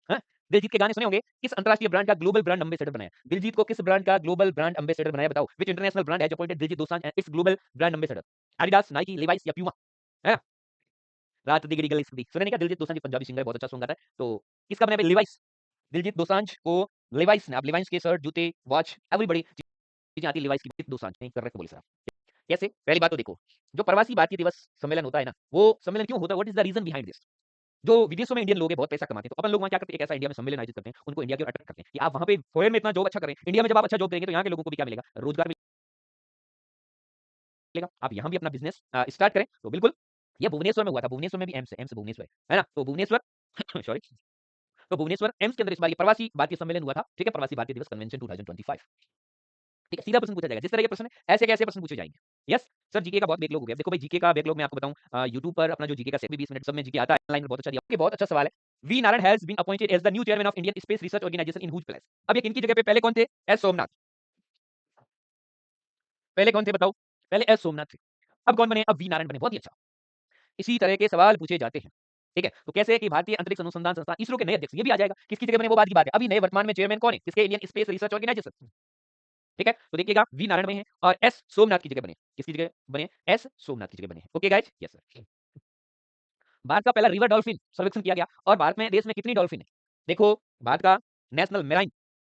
हाँ? दिलजीत के गाने सुने होंगे। किस अंतरराष्ट्रीय ब्रांड का ग्लोबल ब्रांड एम्बेसडर बनाया? दिलजीत को किस ब्रांड का ग्लोबल ब्रांड एम्बेसडर बनाया? बताओ, which international brand has appointed Diljit Dosanjh as its global brand ambassador? Adidas, Nike, Levi's या प्यूमा? है ना? रात दिगड़ी गली सुधी, सुने नहीं क्या? दिलजीत दोसांझ पंजाबी सिंगर है, बहुत अच्छा सॉन्ग गाता है। तो किसका बनाया? लिवाइस। दिलजीत दोसांझ को लिवाइस ने, अब लिवाइस के शर्ट, जूते, वॉच, एवरीबॉडी चीजें आती है लिवाइस की। दिलजीत दोसांझ नहीं कर रहे बोले सर। कैसे? पहली बात तो देखो, जो प्रवासी भारतीय दिवस सम्मेलन होता है ना, वो सम्मेलन क्यों होता है? What is the reason behind this? जो विदेशों में इंडियन लोग हैं, बहुत पैसा कमाते हैं, तो अपन लोग वहाँ क्या करते हैं? एक ऐसा इंडिया में सम्मेलन आयोजित करते हैं, उनको इंडिया की ओर अट्रैक्ट करते हैं कि आप वहाँ पे फॉरेन में इतना जॉब अच्छा करें, इंडिया में जब आप अच्छा जॉब देंगे तो यहाँ के लोगों को भी क्या मिलेगा? रोजगार मिलेगा। आप यहाँ भी अपना बिजनेस स्टार्ट करें, तो बिल्कुल। ये भुवनेश्वर में हुआ था, भुवनेश्वर में भी एम्स भुवनेश्वर है ना, तो भुवनेश्वर सॉरी, तो भुवनेश्वर एम्स के अंदर इस बार ये प्रवासी भारतीय सम्मेलन हुआ था, ठीक है, प्रवासी भारतीय दिवस कन्वेंशन 2025, ठीक है। सीधा प्रश्न पूछा जाएगा, जिस तरह के प्रश्न है ऐसे कैसे प्रश्न पूछे जाएंगे। यस सर, जीके का बहुत बैकलॉग हो गया। देखो भाई, जीके का बैकलॉग मैं आपको बताऊं, यूट्यूब पर अपना जो जीके का सेट भी 20 मिनट सब में जीके आता है, ऑनलाइन में बहुत अच्छा दिया। ओके, बहुत अच्छा सवाल है। V Narayan has been appointed as the new chairman of Indian space research organisation in whose place? अब ये किनकी जगह पे? पहले कौन थे? एस सोमनाथ। पहले कौन थे बताओ? पहले एस सोमनाथ थे। अब कौन बने? अब वी नारायण बने। बहुत ही अच्छा। इसी तरह के सवाल पूछे जाते हैं, ठीक है। तो कैसे है कि भारतीय अंतरिक्ष अनुसंधान संस्थान इसरो के नए अध्यक्ष, ये भी आ जाएगा। किसकी जगह बने वो बात की बात है। अभी नए वर्तमान में चेयरमैन कौन है? किसके? इंडियन स्पेस रिसर्च ऑर्गेनाइजेशन, ठीक है। तो देखिएगा, वी नारायण बने हैं और एस सोमनाथ की जगह बने। किसकी जगह बने? एस सोमनाथ की जगह बने। Okay guys, yes sir. Bharat का पहला रिवर डॉल्फिन सर्वेक्षण किया गया, और भारत में, देश में कितनी डॉल्फिन है? देखो, भारत का नेशनल मेराइन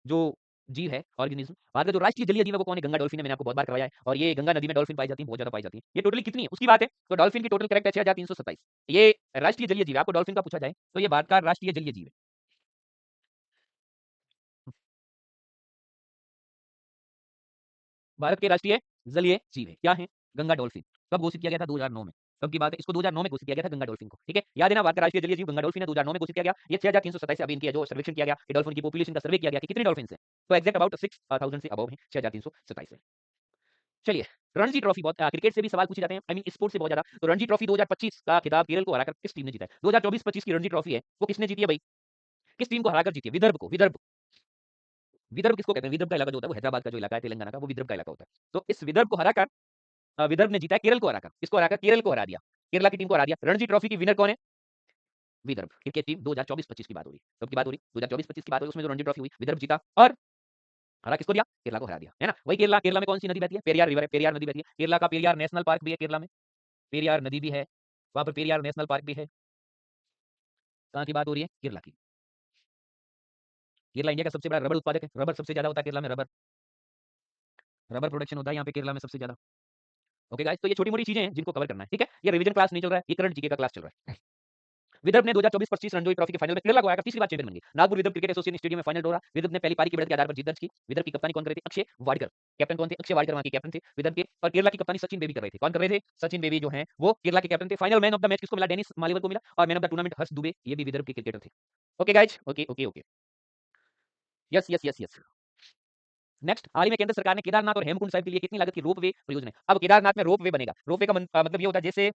जो जीव है, ऑर्गेनिज्म, भारत का जो राष्ट्रीय जलीय जीव है वो कौन है? गंगा डॉल्फिन है। मैंने आपको बहुत बार करवाया है, और ये गंगा नदी में डॉल्फिन पाई जाती है, बहुत ज्यादा पाई जाती है। ये टोटली कितनी है उसकी बात है, तो डॉल्फिन की टोटल करेक्ट है 6327। ये राष्ट्रीय जलीय जीव है। आपको डॉल्फिन का पूछा जाए तो ये भारत का राष्ट्रीय जलीय जीव है। भारत के राष्ट्रीय जलीय जीव है, क्या है? गंगा डॉल्फिन। कब घोषित किया गया था? 2009 में। कब की बात है? इसको 2009 में घोषित किया गया था, गंगा डॉल्फिन को, ठीक है। याद है ना, भारत का राष्ट्रीय जलीय जीव गंगा डॉल्फिन है, 2009 में घोषित किया गया। ये 6327 अभी इनकी जो सर्वेक्षण किया गया, ये डॉल्फिन की पॉपुलेशन का सर्वे किया गया कि कितने डॉल्फिन है, तो एक्जैक्ट अबाउट 6000 से अबव है, 6327 है। चलिए, रणजी ट्रॉफी, बहुत क्रिकेट से भी सवाल पूछे जाते हैं, आई मीन स्पोर्ट्स से बहुत ज्यादा। तो रणजी ट्रॉफी 2025 का खिताब केरल को हराकर किस टीम ने जीता है? 2024-25 की रणजी ट्रॉफी है, वो किसने जीती है भाई? किस टीम को हराकर जीती है? विदर्भ को। विदर्भ, विदर्भ किसको कहते हैं? विदर्भ का इलाका जो होता है वो हैदराबाद का जो इलाका है, तेलंगाना का, वो विदर्भ का इलाका होता है। तो इस विदर्भ को हराकर विदर्भ ने जीता है केरल को हराकर। किसको हराकर? केरल को हरा दिया, केरला की टीम को हरा दिया। रणजी ट्रॉफी की विनर कौन है? विदर्भ क्रिकेट टीम 2024-25 की बात हो रही है, कब की बात हो रही है, 2024-25 की बात हो रही है, उसमें जो रणजी ट्रॉफी हुई विदर्भ जीता और हरा किसको दिया, केरला को हरा दिया, है ना। वही केरला, केरला में कौन सी नदी बहती है, पेरियार रिवर है, पेरियार नदी बहती है, केरला का पेरियार नेशनल पार्क भी है, केरला में पेरियार नदी भी है, वहां पर पेरियार नेशनल पार्क भी है। कहाँ की बात हो रही है, केरला की। केरला इंडिया का सबसे बड़ा रबर उत्पादक है, रबर सबसे ज्यादा होता है केरला में, रबर रबर प्रोडक्शन होता है यहाँ पे केरला में सबसे ज्यादा। ओके गाइस, तो ये छोटी मोटी चीजें हैं जिनको कवर करना है, ठीक है। ये रिवीजन क्लास नहीं चल रहा है, ये करंट जीके का क्लास चल रहा है। विदर्भ ने 2024-25 रणजी ट्रॉफी के फाइनल में केरला को हराकर तीसरी बार चैंपियन बन गई। Nagpur Vidarbha cricket association stadium में फाइनल ड्रॉ रहा। विदर्भ ने पहली पारी की बढ़त के आधार पर जीत दर्ज की। विदर्भ की कप्तानी कौन कर रहे थे, अक्षय वाडकर। कैप्टन कौन थे, अक्षय वाडकर वहां के कैप्टन थे विदर्भ के। और केरला की कप्तानी सचिन बेबी कर रहे थे। कौन कर रहे थे, सचिन बेबी जो है वो केरला के कैप्टन थे। Final man of the match किसको मिला, डेनिस मालिवर को मिला। और man of the tournament Harsh Dubey, ये भी विदर्भ के क्रिकेटर थे। Okay guys, okay okay okay, yes yes yes yes. Next, हाल ही में केंद्र सरकार ने केदारनाथ और हेमकुंड साहिब के लिए कितनी लागत की रोपवे परियोजना है। अब केदारनाथ में रोपवे बनेगा। रोपवे का मतलब ये होता है जैसे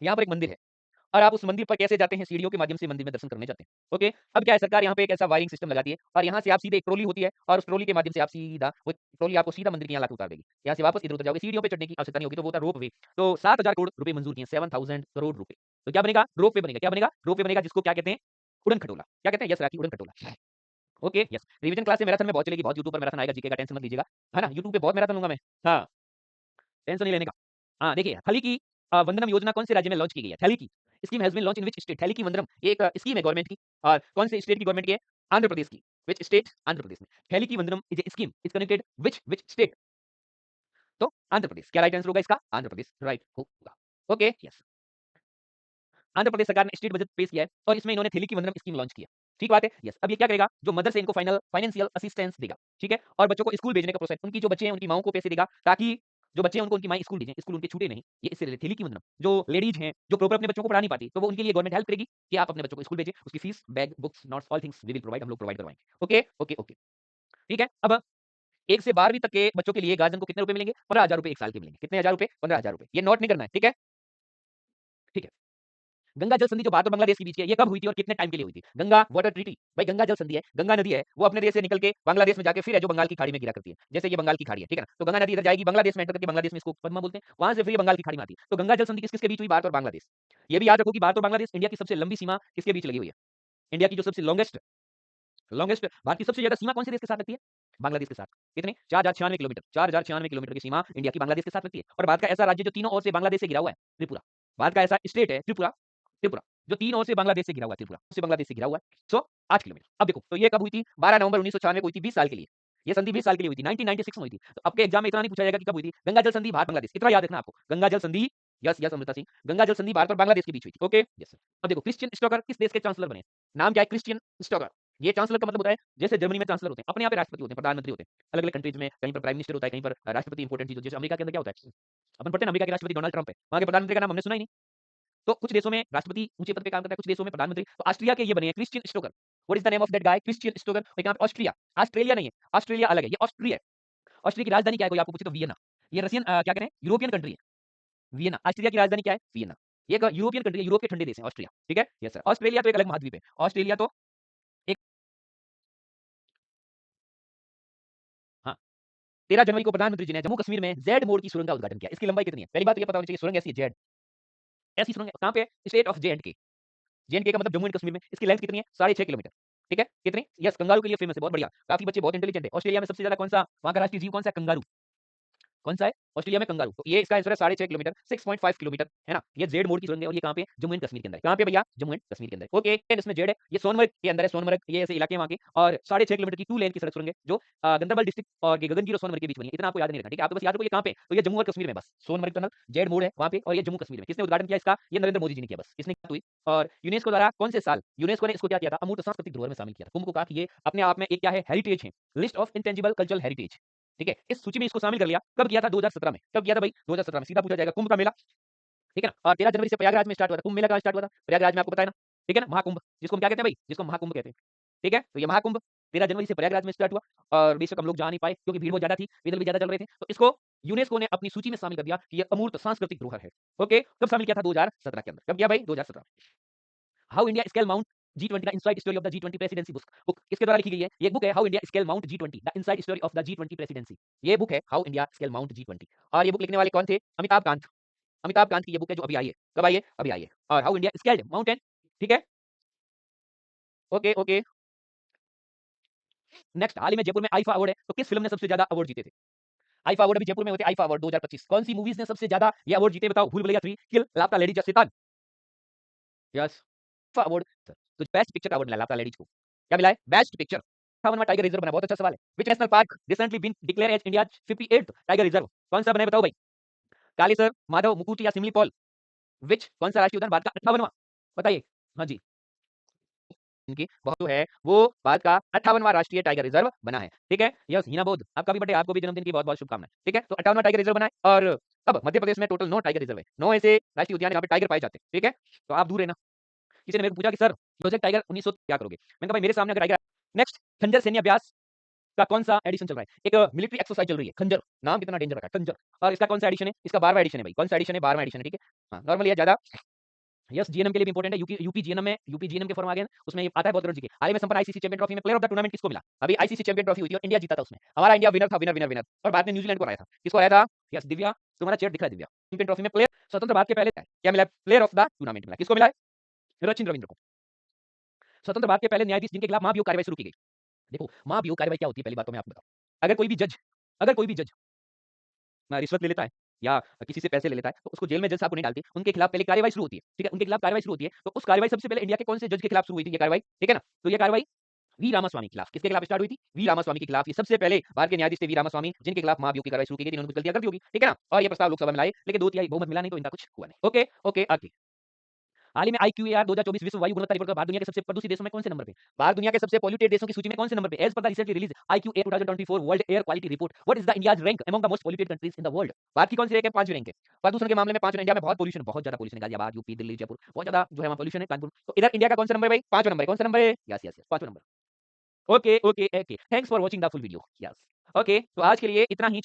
यहाँ पर एक मंदिर है और आप उस मंदिर पर कैसे जाते हैं, सीढ़ियों के माध्यम से मंदिर में दर्शन करने जाते हैं। ओके, अब क्या है, सरकार यहाँ पे एक ऐसा वायरिंग सिस्टम लगाती है और यहाँ से आप सीधे एक ट्रॉली होती है और उस ट्रॉली के माध्यम से आप सीधा वो ट्रॉली आपको सीधा मंदिर के यहाँ लाकर उतार देगी। यहाँ से वापस इधर उतर जाओगे, सीढ़ियों पे चढ़ने की आवश्यकता नहीं होगी, तो वो होता है रोप वे। तो 7,000 करोड़ रुपए मंजूर किए, 7,000 करोड़ रुपए। तो क्या बनेगा, रोप वे बनेगा। क्या बनेगा, रोप वे बनेगा, जिसको क्या कहते हैं, उड़न खटोला। क्या कहते हैं, यस राखी, उड़न खटोला। ओके यस, रिवीजन क्लास से मैराथन में बहुत चलेगी, बहुत यूट्यूब पर मैराथन आएगा जीके का, टेंशन मत लीजिएगा, है ना। यूट्यूब पे बहुत मैराथन लूंगा मैं, हाँ, टेंशन नहीं लेने का। हाँ देखिए, थली की वंदनम योजना कौन से राज्य में लॉन्च की गई है, थली की scheme has been launched in which state. Thalli की वंदनम एक स्कीम है गवर्नमेंट की, और कौन से स्टेट की गवर्नमेंट की है, आंध्र प्रदेश की। विच स्टेट, आंध्र प्रदेश में। थैली की Vandanam is a scheme, is connected which state, तो आंध्र प्रदेश। क्या राइट आंसर होगा इसका, आंध्र प्रदेश राइट होगा। ओके यस, आंध्र प्रदेश सरकार ने स्टेट बजट पेश किया है और इसमें इन्होंने थैली की वंदनम स्कीम लॉन्च किया। ठीक बात है, यस। अब ये क्या करेगा, जो मदर से इनको फाइनेंशियल असिस्टेंस देगा, ठीक है, और बच्चों को स्कूल भेजने का प्रोसेस, उनकी जो बच्चे हैं उनकी माओ को पैसे देगा, ताकि जो बच्चे हैं उनको उनकी माएँ स्कूल भेजें, स्कूल उनके छूटे नहीं। ये इससे रिलेटेड थैली की वंदनम, जो लेडीज हैं जो प्रॉपर अपने बच्चों को पढ़ा नहीं पाती, तो वो उनके लिए गवर्नमेंट हेल्प करेगी कि आप अपने बच्चों को स्कूल भेजें, उसकी fees, bag, books, notes, all things we will provide, हम लोग प्रोवाइड करवाएंगे। ओके ओके ओके, ठीक है। अब 1 से 12वीं तक के बच्चों के लिए गार्जियन को कितने रुपए मिलेंगे, 15,000 रुपए 1 साल के मिलेंगे। कितने हजार रुपए, 15,000 रुपए। ये नोट नहीं करना है, ठीक है, ठीक है। गंगा जल संधि जो भारत और बांग्लादेश के बीच की है, ये कब हुई थी और कितने टाइम के लिए हुई थी, गंगा वाटर ट्रीटी। भाई गंगा जल संधि है, गंगा नदी है, वो अपने देश से निकल के बांग्लादेश में जाके फिर है जो बंगाल की खाड़ी में गिरा करती है। जैसे ये बंगाल की खाड़ी है, ठीक है ना, तो गंगा नदी इधर जाएगी, बांग्लादेश में एंटर करके बांग्लादेश में इसको पद्मा बोलते हैं, वहां से फिर ये बंगाल की खाड़ी में आती है। तो गंगा जल संधि किस किसके बीच हुई, भारत और बांग्लादेश। ये भी याद रखो कि भारत और बांग्लादेश इंडिया की सबसे लंबी सीमा किसके बीच लगी हुई है, इंडिया की जो सबसे लॉन्गेस्ट लॉन्गेस्ट भारत की सबसे ज्यादा सीमा कौन से देश के साथ लगती है, बांग्लादेश के साथ। कितने, 4,096 किलोमीटर, 4,096 किलोमीटर की सीमा इंडिया की बांग्लादेश के साथ लगती है। और भारत का ऐसा राज्य जो तीनों ओर से बांग्लादेश से घिरा हुआ है, त्रिपुरा। भारत का ऐसा स्टेट है त्रिपुरा, त्रिपुरा जो तीन ओर से बांग्लादेश से घिरा हुआ है, त्रिपुरा से बांग्लादेश से घिरा हुआ है, 108 किलोमीटर। अब देखो, तो ये कब हुई थी, 12 नवंबर 1996 को हुई थी, 20 साल के लिए। ये संधि 20 साल के लिए हुई थी, 1996 में हुई थी। तो आपके एग्जाम में इतना नहीं पूछा जाएगा कि कब हुई थी। गंगा जल संधि भारत बांग्लादेश, इतना याद रखना आपको, गंगा जल संधि, यस यस अमृता सिंह, गंगा जल संधि भारत और बांग्लादेश के बीच हुई थी। Okay yes. अब देखो, क्रिश्चियन स्टोकर किस देश के चांसलर बने, नाम क्या है, क्रिश्चियन स्टोकर। ये चांसलर का मतलब होता है, जैसे जर्मनी में चांसलर होते हैं, अपने यहाँ पे राष्ट्रपति होते हैं, प्रधानमंत्री होते हैं, अलग अलग कंट्रीज में, कहीं पर प्राइम मिनिस्टर होता है, कहीं पर राष्ट्रपति इंपॉर्टेंट चीज होती है। जैसे अमेरिका के अंदर क्या होता है, अपन पढ़ते हैं अमेरिका के राष्ट्रपति डोनाल्ड ट्रंप है, वहां के प्रधानमंत्री का नाम हमने सुना ही नहीं। तो कुछ देशों में राष्ट्रपति ऊंचे पद पे काम करता है, कुछ देशों में प्रधानमंत्री। तो ऑस्ट्रिया के ये बने हैं Christian Stoker. What is the name of that guy, Christian Stoker. और यहाँ पे ऑस्ट्रिया, ऑस्ट्रेलिया नहीं है, ऑस्ट्रेलिया अलग है, ये ऑस्ट्रिया है। ऑस्ट्रिया की राजधानी क्या है, कोई आपको पूछे तो वियना। ये रशियन क्या कहते हैं, यूरोपियन कंट्री है वियना। ऑस्ट्रिया की राजधानी क्या है, वियना। ये एक यूरोपियन कंट्री है, यूरोप के ठंडे देश है ऑस्ट्रिया, ठीक है, यस सर। ऑस्ट्रेलिया तो एक अलग महाद्वीप है, ऑस्ट्रेलिया तो एक, हाँ। 13 जनवरी को प्रधानमंत्री जी ने जम्मू कश्मीर में जेड मोड़ की सुरंग का उद्घाटन किया। इसकी लंबाई कितनी है, पहली बात तो ये पता होनी चाहिए, सुरंग ऐसी है जेड, ऐसी सुरंग कहां पे, स्टेट ऑफ जे एंड के। जे एंड के का मतलब जम्मू एंड कश्मीर में। इसकी लेंथ कितनी है, 6.5 किलोमीटर, ठीक है, कितनी, यस, कंगारू के लिए फेमस है, बहुत बढ़िया, काफी बच्चे बहुत इंटेलिजेंट है। ऑस्ट्रेलिया में सबसे ज्यादा कौन सा, वहां का राष्ट्रीय जीव कौन सा है, कंगारू। कौन सा है, ऑस्ट्रेलिया में कंगारू। तो ये इसका आंसर है 6.5 किलोमीटर, 6.5 किलोमीटर, है ना। ये जेड मोड की सुरंग है और ये कहां पे, जम्मू एंड कश्मीर के अंदर। कहां पे भैया, जम्मू एंड कश्मीर के अंदर। ओके, इसमें जेड है, ये सोनमर्ग के अंदर है, सोनमर्ग ये ऐसे इलाके वहां के। और 6.5 किलोमीटर की 2 लेन की सड़क सुरंग है, जो गंदरबल डिस्ट्रिक्ट और गगनगिर और सोनमर्ग के बीच बनी है। इतना आपको याद नहीं रखना, ठीक है, आपको बस याद रखो ये कहां पे, तो ये जम्मू और कश्मीर में, बस सोनमर्ग टनल, जेड मोड है वहां पे, और ये जम्मू कश्मीर में। किसने उद्घाटन किया इसका, ये नरेंद्र मोदी जी ने किया, बस इसने हुई। और यूनेस्को द्वारा कौन से साल यूनेस्को ने इसको क्या किया था, अमूर्त सांस्कृतिक धरोहर में शामिल किया था। कुंभ को कहा कि ये अपने आप में एक क्या है, हेरिटेज है, list of intangible cultural heritage, ठीक है। इस सूची में इसको शामिल कर लिया। कब किया था, 2017 में। कब किया था भाई, 2017 में। सीधा पूछा जाएगा, कुंभ का मेला, ठीक है ना। और 13 जनवरी से प्रयागराज में स्टार्ट हुआ था। कुंभ मेला कहाँ स्टार्ट हुआ था, प्रयागराज में, आपको पता है ना, ठीक है ना, महाकुंभ, जिसको हम क्या कहते हैं भाई, जिसको महाकुंभ कहते हैं, ठीक है। तो ये महाकुंभ 13 जनवरी से प्रयागराज में स्टार्ट हुआ, और बेशक हम लोग जा नहीं पाए क्योंकि भीड़ बहुत ज्यादा थी, इधर भी ज्यादा चल रहे थे। तो इसको यूनेस्को ने अपनी सूची में शामिल कर दिया कि ये अमूर्त सांस्कृतिक धरोहर है। ओके, कब शामिल किया था, 2017 के अंदर। कब किया भाई, 2017। How India scale mount G20 the inside story of the G20 presidency book किसके द्वारा लिखी गई है, ये बुक है how India scale mount G20 the inside story of the G20 presidency. ये बुक है how India scale mount G20, और ये बुक लिखने वाले कौन थे, अमिताभ कांत। अमिताभ कांत की ये बुक है जो अभी आई है, कब आई है, अभी आई है। और हाउ इंडिया स्केल्ड माउंटेन, ठीक है। Okay okay. नेक्स्ट, हाल ही में जयपुर में आईफा अवार्ड है, तो किस फिल्म ने सबसे ज्यादा अवार्ड जीते थे? आईफा अवार्ड अभी जयपुर में होते हैं, आईफा अवार्ड 2025, कौन सी मूवीज ने सबसे ज्यादा ये अवार्ड जीते बताओ? भूल भुलैया 3, किल, लापता लेडीज या शैतान? Yes, IIFA award. तो बेस्ट पिक्चर अवार्ड मिला लापता लेडीज को। क्या मिला है? Best picture. 58वां टाइगर रिजर्व बना, बहुत अच्छा सवाल है। Which national park recently been declared as India 58th tiger reserve? कौन सा बना है बताओ भाई? कालेसर, माधव, मुकुट या सिमली पॉल? विच, कौन सा राष्ट्रीय उद्यान भारत का 58वां? बताइए। हाँ जी, इनकी बहुत जो है वो भारत का 58वां राष्ट्रीय टाइगर रिजर्व बना है, ठीक है। यस, हिना बोध, आपका भी बर्थडे, आपको भी जन्मदिन की बहुत बहुत शुभकामनाएं, ठीक है। तो 58वां टाइगर रिजर्व बना है। और अब मध्य प्रदेश में टोटल 9 टाइगर रिजर्व है, 9 ऐसे राष्ट्रीय उद्यान जहाँ पे टाइगर पाए जाते हैं, ठीक है। तो आप दूर रहना। किसी ने मेरे को पूछा कि सर प्रोजेक्ट टाइगर 1900 क्या करोगे? मैंने कहा भाई मेरे सामने अगर टाइगर। नेक्स्ट, खंजर सैन्य अभ्यास का कौन सा एडिशन चल रहा है? एक मिलिट्री एक्सरसाइज चल रही है खंजर, नाम कितना डेंजर रखा है खंजर। और इसका कौन सा एडिशन है? इसका 12वां एडिशन है भाई। कौन सा एडिशन है? 12वां एडिशन है, ठीक है। हाँ, नॉर्मली ज्यादा। यस, जीएनएम के लिए भी इंपॉर्टेंट है। यूपी जीएनएम में, यूपी जीएनएम के फॉर्म आ गए हैं, उसमें ये आता है बहुत करोड़ जी के। हाल ही में संपन्न आईसीसी चैंपियन ट्रॉफी में प्लेयर ऑफ द टूर्नामेंट किसको मिला? अभी आईसीसी चैंपियन ट्रॉफी हुई थी और इंडिया जीता था उसमें। हमारा इंडिया विनर था, विनर विनर विनर। और बाद में न्यूजीलैंड को हराया था। किसको हराया था? यस, दिव्या, तुम्हारा चेयर दिख रहा है दिव्या। चैंपियन ट्रॉफी में प्लेयर स्वतंत्र भारत के पहले क्या मिला? प्लेयर ऑफ द टूर्नामेंट मिला। किसको मिला है? रचिन रविंद्र को। स्वतंत्र भारत के पहले न्यायाधीश जिनके खिलाफ महाभियोग कार्रवाई शुरू की गई। देखो, महाभियोग कार्रवाई क्या होती है पहली बात तो मैं आपको बताऊं। अगर कोई भी जज रिश्वत ले लेता है या किसी से पैसे ले लेता है तो उसको जेल में जज साहब को नहीं डालते, उनके खिलाफ पहले कार्रवाई शुरू होती है, ठीक है। उनके खिलाफ कार्रवाई शुरू होती है, तो उस कार्रवाई सबसे पहले इंडिया के कौन से जज के खिलाफ शुरू हुई थी ये कार्रवाई, ठीक है ना। तो ये कार्रवाई वी रामास्वामी के खिलाफ, किसके खिलाफ स्टार्ट हुई थी? वी रामास्वामी के खिलाफ। ये सबसे पहले भारत के न्यायाधीश थे वी रामास्वामी, जिनके खिलाफ महाभियोग की कार्रवाई शुरू की गई थी। इन्होंने कुछ गलतियां कर दी होगी, ठीक है ना। और ये प्रस्ताव लोकसभा में लाए, लेकिन 2/3 बहुमत मिला नहीं, तो इनका कुछ हुआ नहीं। ओके ओके, आगे। हाल ही में आईक्यूएआर 2024 विश्व वायु गुणवत्ता रिपोर्ट का भारत दुनिया के सबसे प्रदूषित देशों में कौन से नंबर पे? भारत दुनिया के सबसे पॉल्यूटेड देशों की सूची में कौन से नंबर पे? As per the recently release IQA 2024 world air quality report, what is the India's rank among the most polluted countries in the world? Bharat की कौन सी रैंक है? 5वीं रैंक है। प्रदूषण के मामले में 5वीं। इंडिया में बहुत पोल्यूशन, बहुत ज्यादा पोल्यूशन है। गाजियाबाद, यूपी, दिल्ली, जयपुर, बहुत ज्यादा जो है वहां पोल्यूशन है, कानपुर। तो इधर इंडिया का कौन सा नंबर है भाई? 5वां नंबर है। कौन सा नंबर है? यस यस यस, 5वां number. Okay okay okay, thanks for watching the full video. Yes, okay, तो आज के लिए इतना ही।